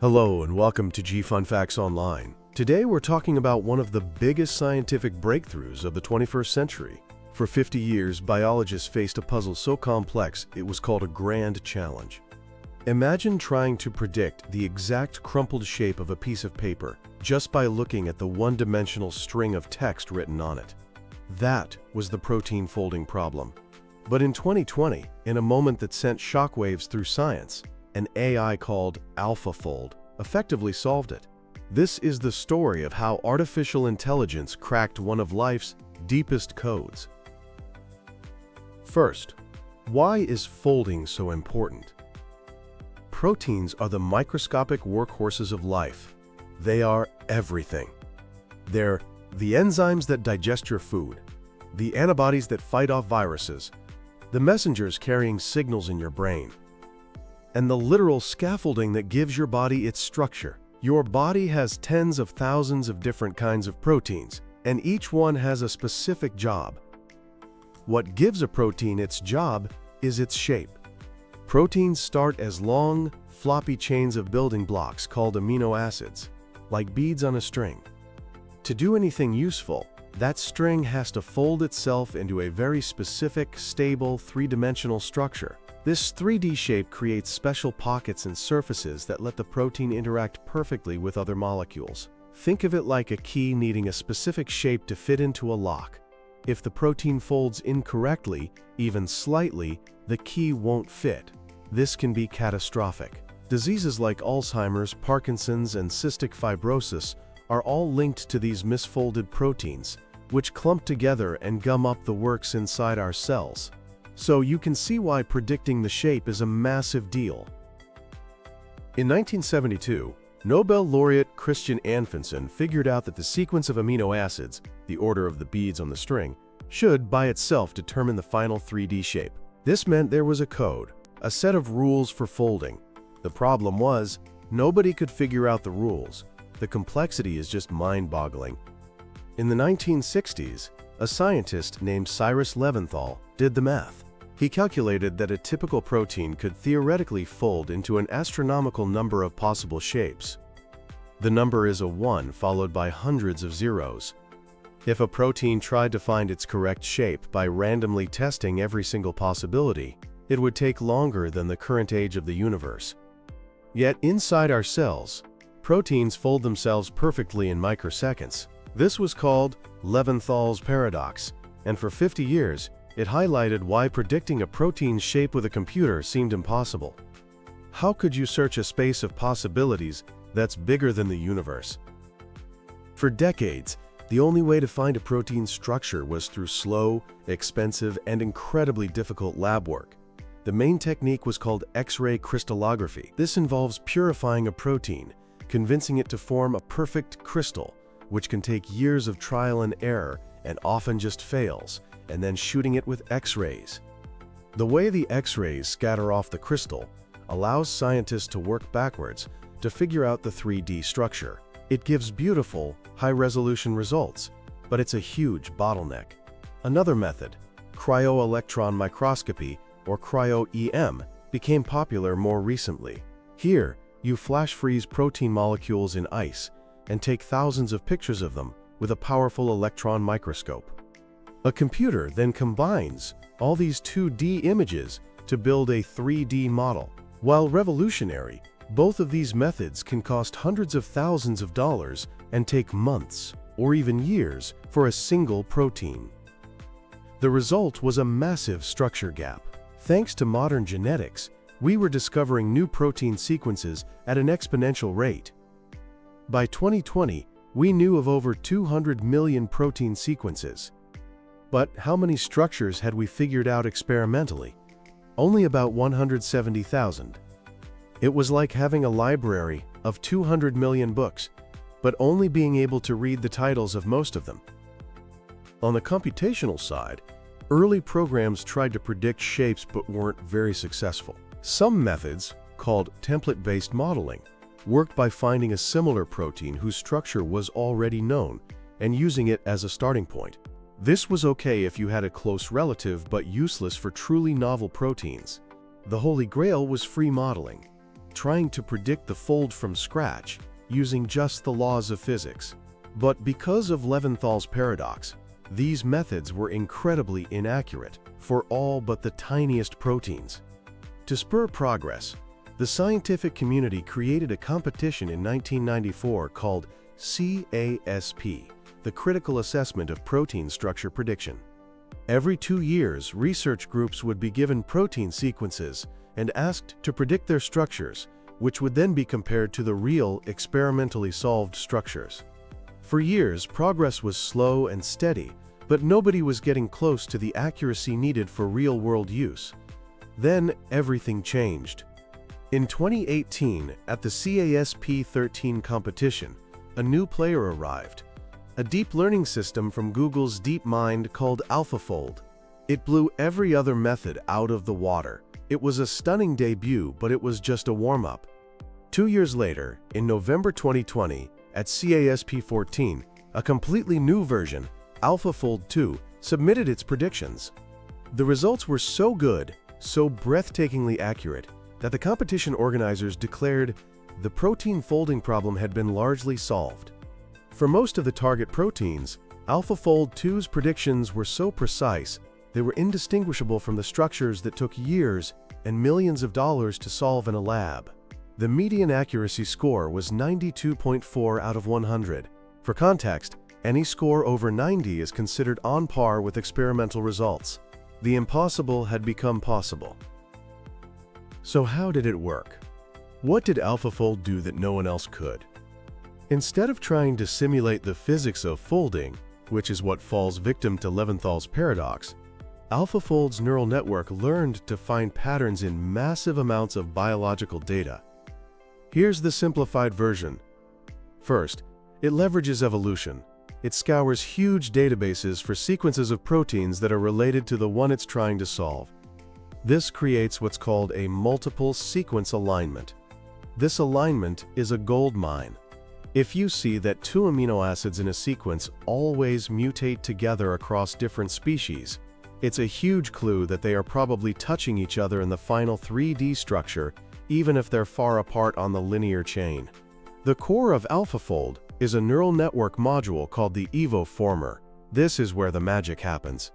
Hello and welcome to Fun Facts Online. Today we're talking about one of the biggest scientific breakthroughs of the 21st century. For 50 years, biologists faced a puzzle so complex it was called a grand challenge. Imagine trying to predict the exact crumpled shape of a piece of paper just by looking at the one-dimensional string of text written on it. That was the protein folding problem. But in 2020, in a moment that sent shockwaves through science, an AI called AlphaFold effectively solved it. This is the story of how artificial intelligence cracked one of life's deepest codes. First, why is folding so important? Proteins are the microscopic workhorses of life. They are everything. They're the enzymes that digest your food, the antibodies that fight off viruses, the messengers carrying signals in your brain, and the literal scaffolding that gives your body its structure. Your body has tens of thousands of different kinds of proteins, and each one has a specific job. What gives a protein its job is its shape. Proteins start as long, floppy chains of building blocks called amino acids, like beads on a string. To do anything useful, that string has to fold itself into a very specific, stable, three-dimensional structure. This 3D shape creates special pockets and surfaces that let the protein interact perfectly with other molecules. Think of it like a key needing a specific shape to fit into a lock. If the protein folds incorrectly, even slightly, the key won't fit. This can be catastrophic. Diseases like Alzheimer's, Parkinson's, and cystic fibrosis are all linked to these misfolded proteins, which clump together and gum up the works inside our cells. So you can see why predicting the shape is a massive deal. In 1972, Nobel laureate Christian Anfinsen figured out that the sequence of amino acids, the order of the beads on the string, should by itself determine the final 3D shape. This meant there was a code, a set of rules for folding. The problem was, nobody could figure out the rules. The complexity is just mind-boggling. In the 1960s, a scientist named Cyrus Leventhal did the math. He calculated that a typical protein could theoretically fold into an astronomical number of possible shapes. The number is a 1 followed by hundreds of zeros. If a protein tried to find its correct shape by randomly testing every single possibility, it would take longer than the current age of the universe. Yet inside our cells, proteins fold themselves perfectly in microseconds. This was called Leventhal's paradox, and for 50 years, it highlighted why predicting a protein's shape with a computer seemed impossible. How could you search a space of possibilities that's bigger than the universe? For decades, the only way to find a protein's structure was through slow, expensive, and incredibly difficult lab work. The main technique was called X-ray crystallography. This involves purifying a protein, convincing it to form a perfect crystal, which can take years of trial and error and often just fails, and then shooting it with X-rays. The way the X-rays scatter off the crystal allows scientists to work backwards to figure out the 3D structure. It gives beautiful, high-resolution results, but it's a huge bottleneck. Another method, cryo-electron microscopy, or cryo-EM, became popular more recently. Here, you flash-freeze protein molecules in ice and take thousands of pictures of them with a powerful electron microscope. A computer then combines all these 2D images to build a 3D model. While revolutionary, both of these methods can cost hundreds of thousands of dollars and take months or even years for a single protein. The result was a massive structure gap. Thanks to modern genetics, we were discovering new protein sequences at an exponential rate. By 2020, we knew of over 200 million protein sequences. But how many structures had we figured out experimentally? Only about 170,000. It was like having a library of 200 million books, but only being able to read the titles of most of them. On the computational side, early programs tried to predict shapes but weren't very successful. Some methods, called template-based modeling, worked by finding a similar protein whose structure was already known and using it as a starting point. This was okay if you had a close relative but useless for truly novel proteins. The holy grail was free modeling. trying to predict the fold from scratch using just the laws of physics. But because of Levinthal's paradox, these methods were incredibly inaccurate for all but the tiniest proteins. To spur progress, the scientific community created a competition in 1994 called CASP, the Critical Assessment of Protein Structure Prediction. Every 2 years, research groups would be given protein sequences and asked to predict their structures, which would then be compared to the real, experimentally solved structures. For years, progress was slow and steady, but nobody was getting close to the accuracy needed for real-world use. Then, everything changed. In 2018, at the CASP 13 competition, a new player arrived, a deep learning system from Google's DeepMind called AlphaFold. It blew every other method out of the water. It was a stunning debut, but it was just a warm-up. 2 years later, in November 2020, at CASP 14, a completely new version, AlphaFold 2, submitted its predictions. The results were so good, so breathtakingly accurate, that the competition organizers declared the protein folding problem had been largely solved. For most of the target proteins, AlphaFold 2's predictions were so precise they were indistinguishable from the structures that took years and millions of dollars to solve in a lab. The median accuracy score was 92.4 out of 100. For context, any score over 90 is considered on par with experimental results. The impossible had become possible. So how did it work? What did AlphaFold do that no one else could? Instead of trying to simulate the physics of folding, which is what falls victim to Levinthal's paradox, AlphaFold's neural network learned to find patterns in massive amounts of biological data. Here's the simplified version. First, it leverages evolution. It scours huge databases for sequences of proteins that are related to the one it's trying to solve. This creates what's called a multiple sequence alignment. This alignment is a gold mine. If you see that 2 amino acids in a sequence always mutate together across different species, it's a huge clue that they are probably touching each other in the final 3D structure, even if they're far apart on the linear chain. The core of AlphaFold is a neural network module called the EvoFormer. This is where the magic happens.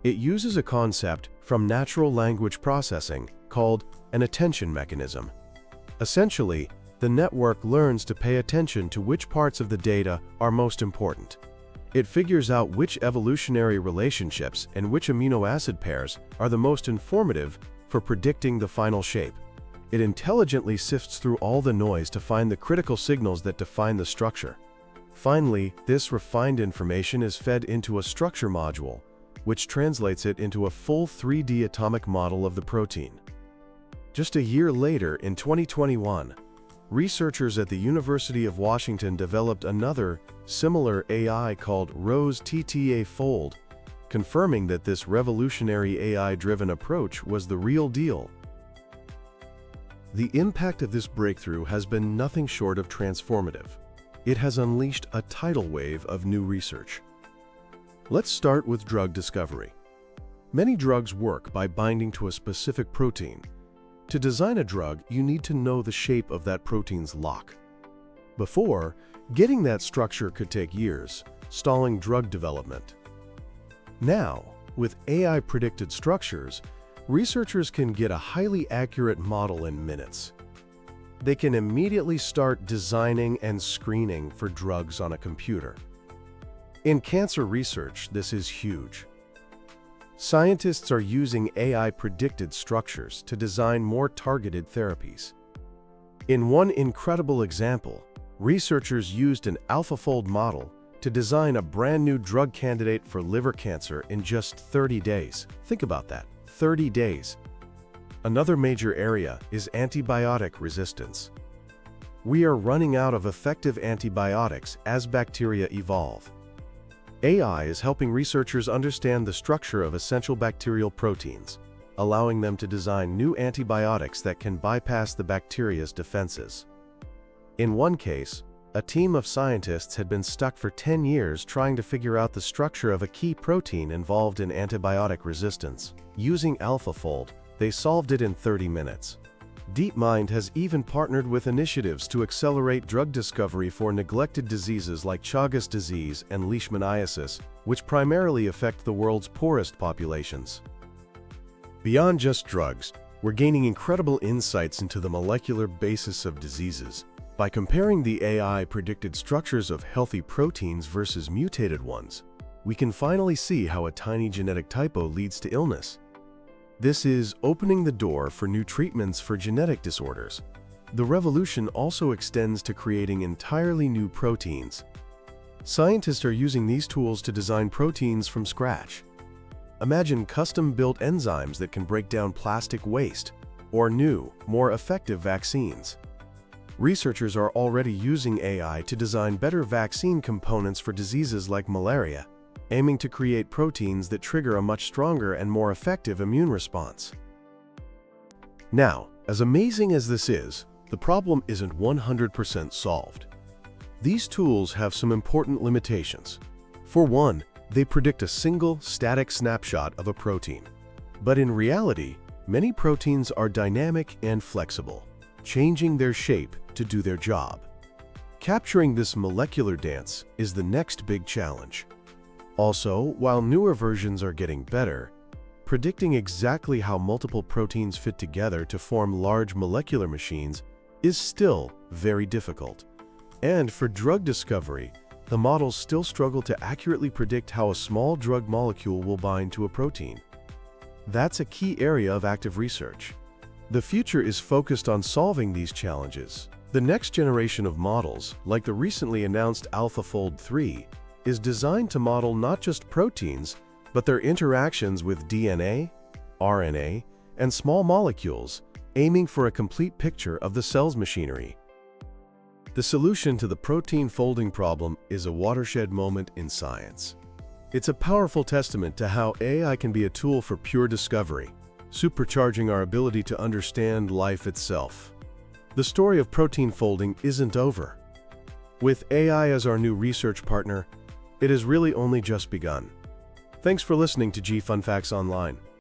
It uses a concept from natural language processing called an attention mechanism. Essentially, the network learns to pay attention to which parts of the data are most important. It figures out which evolutionary relationships and which amino acid pairs are the most informative for predicting the final shape. It intelligently sifts through all the noise to find the critical signals that define the structure. Finally, this refined information is fed into a structure module, which translates it into a full 3D atomic model of the protein. Just a year later, in 2021, researchers at the University of Washington developed another, similar AI called AlphaFold, confirming that this revolutionary AI-driven approach was the real deal. The impact of this breakthrough has been nothing short of transformative. It has unleashed a tidal wave of new research. Let's start with drug discovery. Many drugs work by binding to a specific protein. To design a drug, you need to know the shape of that protein's lock. Before, getting that structure could take years, stalling drug development. Now, with AI-predicted structures, researchers can get a highly accurate model in minutes. They can immediately start designing and screening for drugs on a computer. In cancer research, this is huge. Scientists are using AI-predicted structures to design more targeted therapies. In one incredible example, researchers used an AlphaFold model to design a brand new drug candidate for liver cancer in just 30 days. Think about that, 30 days. Another major area is antibiotic resistance. We are running out of effective antibiotics as bacteria evolve. AI is helping researchers understand the structure of essential bacterial proteins, allowing them to design new antibiotics that can bypass the bacteria's defenses. In one case, a team of scientists had been stuck for 10 years trying to figure out the structure of a key protein involved in antibiotic resistance. Using AlphaFold, they solved it in 30 minutes. DeepMind has even partnered with initiatives to accelerate drug discovery for neglected diseases like Chagas disease and leishmaniasis, which primarily affect the world's poorest populations. Beyond just drugs, we're gaining incredible insights into the molecular basis of diseases. By comparing the AI-predicted structures of healthy proteins versus mutated ones, we can finally see how a tiny genetic typo leads to illness. This is opening the door for new treatments for genetic disorders. The revolution also extends to creating entirely new proteins. Scientists are using these tools to design proteins from scratch. Imagine custom-built enzymes that can break down plastic waste, or new, more effective vaccines. Researchers are already using AI to design better vaccine components for diseases like malaria, aiming to create proteins that trigger a much stronger and more effective immune response. Now, as amazing as this is, the problem isn't 100% solved. These tools have some important limitations. For one, they predict a single, static snapshot of a protein. But in reality, many proteins are dynamic and flexible, changing their shape to do their job. Capturing this molecular dance is the next big challenge. Also, while newer versions are getting better, predicting exactly how multiple proteins fit together to form large molecular machines is still very difficult. And for drug discovery, the models still struggle to accurately predict how a small drug molecule will bind to a protein. That's a key area of active research. The future is focused on solving these challenges. The next generation of models, like the recently announced AlphaFold 3, is designed to model not just proteins, but their interactions with DNA, RNA, and small molecules, aiming for a complete picture of the cell's machinery. The solution to the protein folding problem is a watershed moment in science. It's a powerful testament to how AI can be a tool for pure discovery, supercharging our ability to understand life itself. The story of protein folding isn't over. With AI as our new research partner, it has really only just begun. Thanks for listening to G Fun Facts Online.